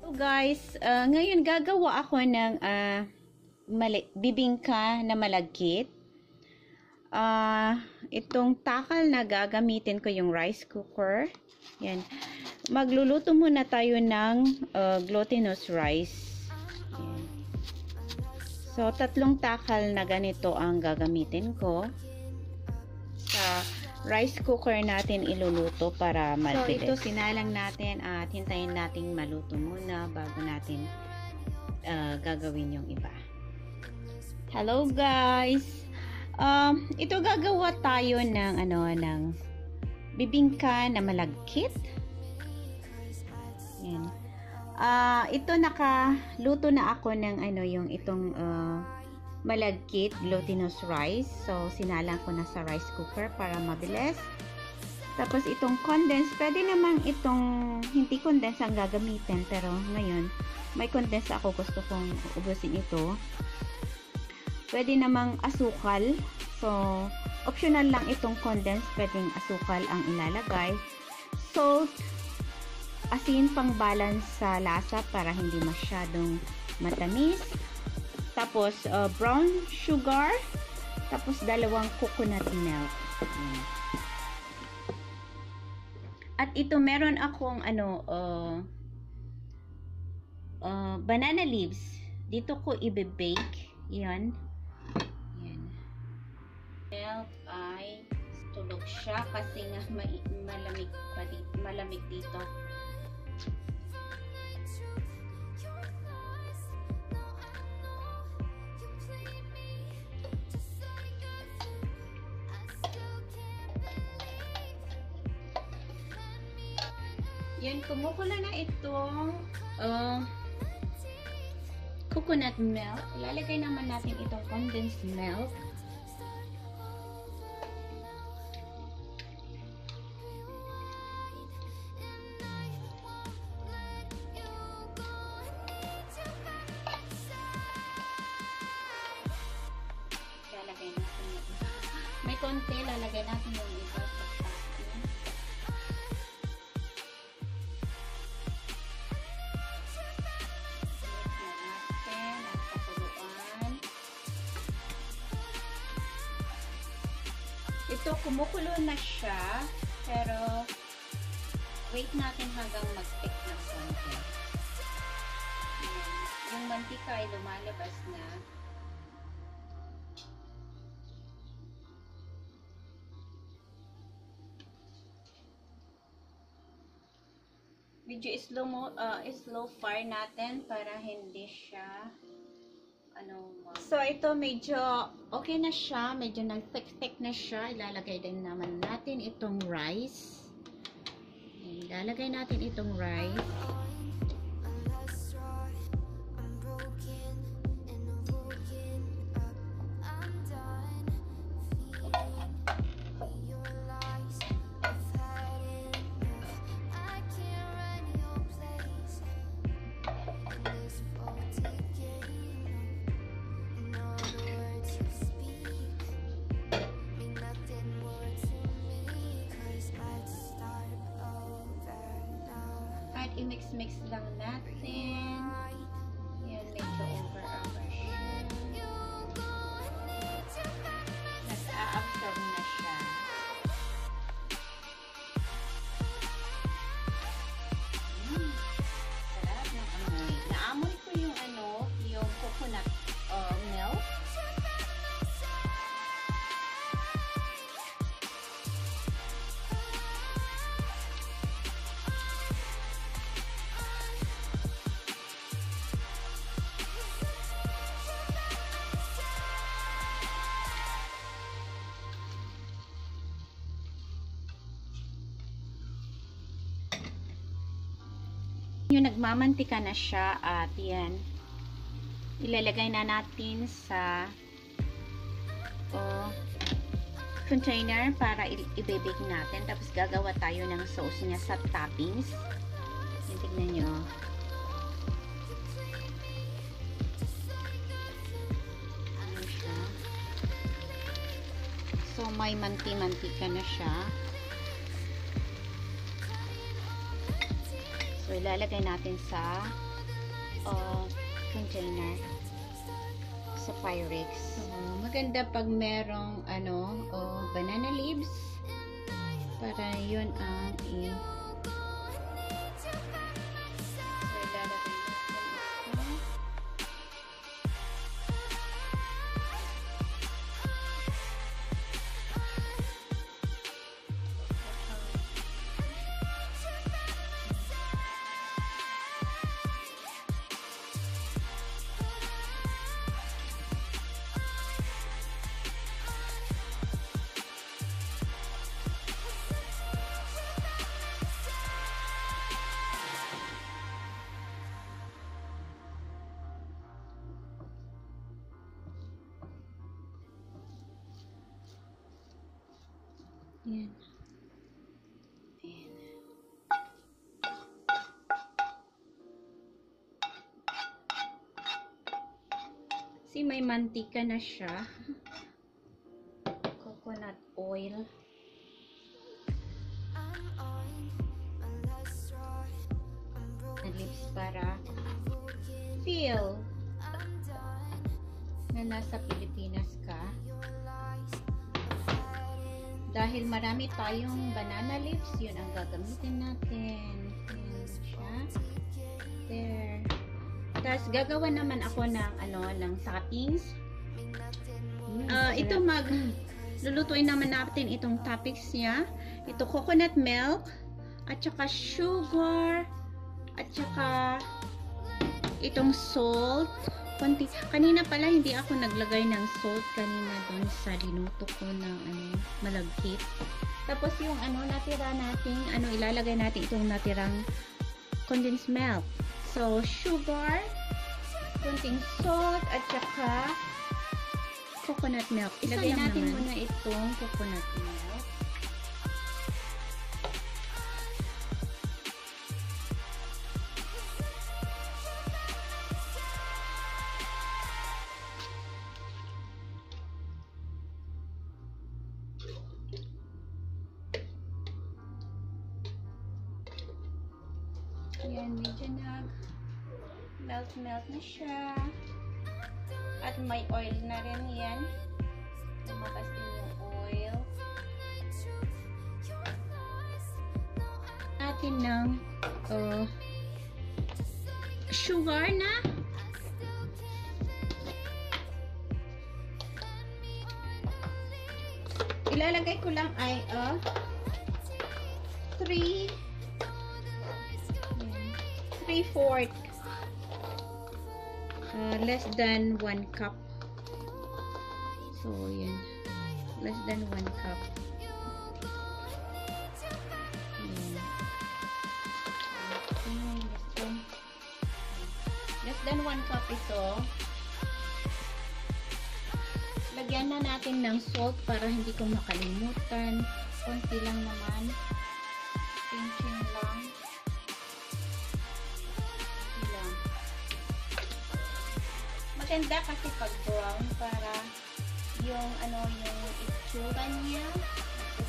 So guys, ngayon gagawa ako ng bibingka na malagkit. Itong takal na gagamitin ko yung rice cooker. Yan. Magluluto muna tayo ng glutinous rice. Yan. So, 3 takal na ganito ang gagamitin ko. Sa rice cooker natin iluluto para mabilis. So, ito sinalang natin at hintayin natin maluto muna bago natin gagawin yung iba. Hello guys! Ito gagawa tayo ng bibingka na malagkit. Yan. Ito nakaluto na ako ng itong malagkit glutinous rice. So, sinalang ko na sa rice cooker para mabilis. Tapos, itong condensed, pwede namang itong hindi condensed ang gagamitin. Pero, ngayon, may condensed ako. Gusto kong ubusin ito. Pwede namang asukal. So, optional lang itong condensed. Pwedeng asukal ang ilalagay. Salt, asin pang balance sa lasa para hindi masyadong matamis. Tapos, brown sugar. Tapos, 2 coconut milk. At ito, meron akong banana leaves. Dito ko ibe-bake. Yan. Yan. Milk ay tulog siya kasi nga malamig dito. Yan, kumukulo na itong coconut milk. Ilalagay naman natin itong condensed milk. Lalagay natin ito. May konti, lalagay natin yung iba. Ito, kumukulo na siya, pero wait natin hanggang mag-stick ng konti. Yung mantika ay lumalabas na. Medyo slow fire natin para hindi siya So, ito medyo okay na siya. Medyo nag-thick na siya. Ilalagay din naman natin itong rice. Ilalagay natin itong rice. I-mix lang natin. Yan, medyo over siya. Nag-a-absorb na siya. Sarap ng amoy. Naamoy ko yung yung coconut milk. Yung nagmamantika na siya at yan, ilalagay na natin sa container para i-bake natin. Tapos gagawa tayo ng sauce niya sa toppings. Tignan nyo. Ano siya? So may manti-mantika na siya. So, ilalagay natin sa container sa Pyrex. So, maganda pag merong banana leaves para yun ang yan. See, may mantika na siya. Coconut oil. And lips para feel na nasa Pilipinas ka. Dahil marami tayong banana leaves, yun ang gagamitin natin. Yan siya. There. Tapos gagawa naman ako ng ng toppings. Ito lulutuin naman natin itong toppings niya. Ito coconut milk at saka sugar at saka itong salt. Kanina pala hindi ako naglagay ng salt kanina doon sa linuto ko na malagkit. Tapos yung natira nating ilalagay natin itong natirang condensed milk. So sugar, kunting salt at saka coconut milk. Ilagay natin muna itong coconut milk. Yan, medyo melt na siya. At may oil na rin yan. Lumabas din yung oil. Natin ng sugar na. Ilalagay ko lang ay 3/4 less than 1 cup. So yan, less than 1 cup. Less than 1 cup ito. Lagyan na natin ng salt para hindi ko makalimutan. Konti lang naman. Pinching lang. Maganda kasi pag brown para yung yung itsura niya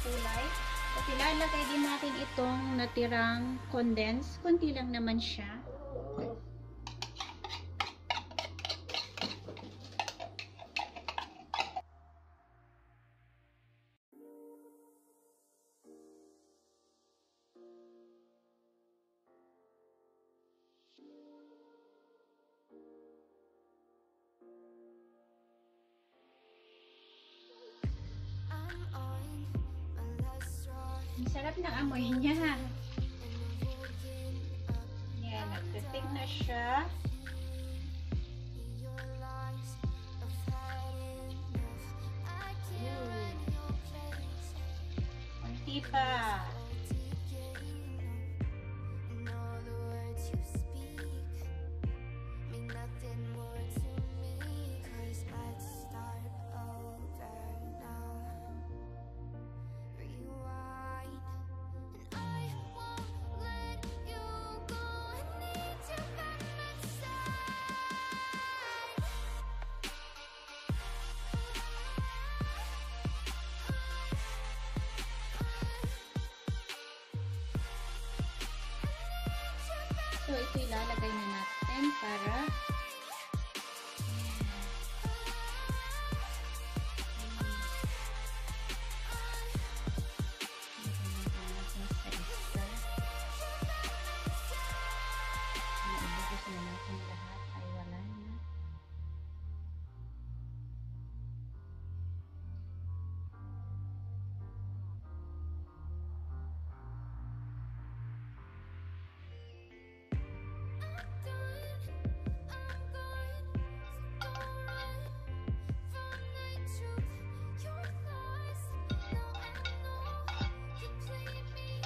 kulay. At ilalagay din natin itong natirang condense. Konti lang naman siya. Ang sarap ng amoy niya. Yan, nagtitig na siya. Konti pa. ito ilalagay na natin para naubos na natin lahat ay wala na.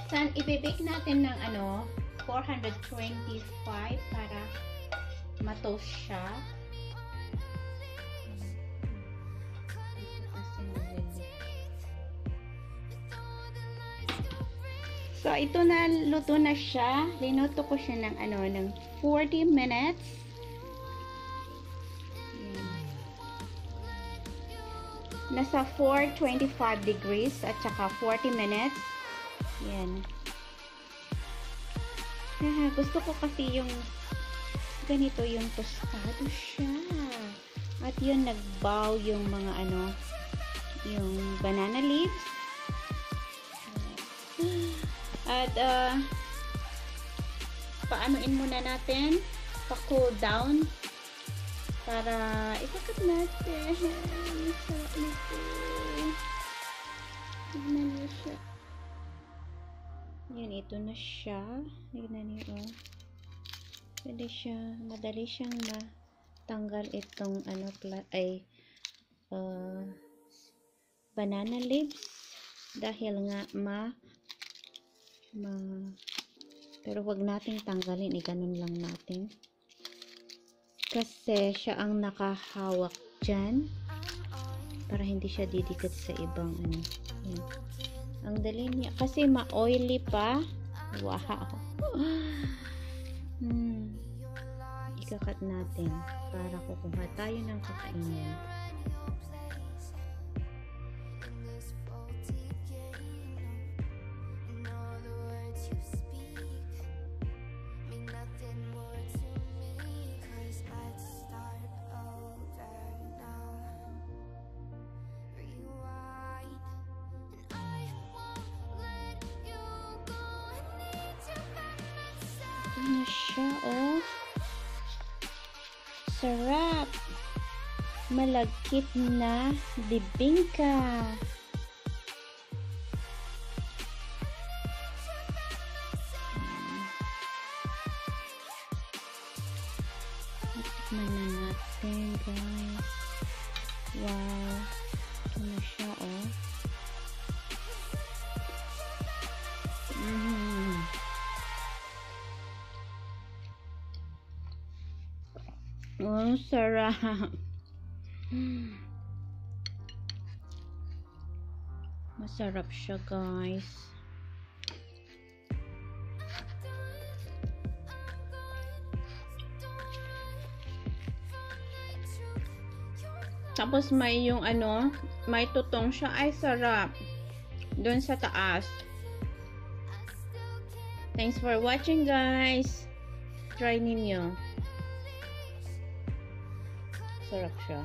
San ibibake natin ng 425 para ma-toast siya. So ito na, luto na siya. Linuto ko siya ng ng 40 minutes. Nasa 425 degrees at saka 40 minutes. Yan. Gusto ko kasi yung ganito, yung tostado siya. At yun, nagbaw yung mga yung banana leaves. At paanoin muna natin, pa-cool down para ikakat natin. Sarap nito. Tignan niyo siya. Yan, ito na siya. Tignan niyo, pwede siya, madali siyang matanggal itong banana leaves dahil nga pero wag nating tanggalin, ganun lang natin kasi siya ang nakahawak dyan para hindi siya didikit sa ibang yan. Ang dali niya kasi ma-oily pa. Wow. Ikakat natin para kukuha tayo ng kakainin. Ano siya, oh. Sarap. Malagkit na bibingka. Tikman na natin, guys. Wow. Ito na siya, oh. Oh, sarap. Masarap siya, guys. Tapos may yung may tutong siya. Ay, sarap. Doon sa taas. Thanks for watching, guys. Try ninyo. Sarap siya.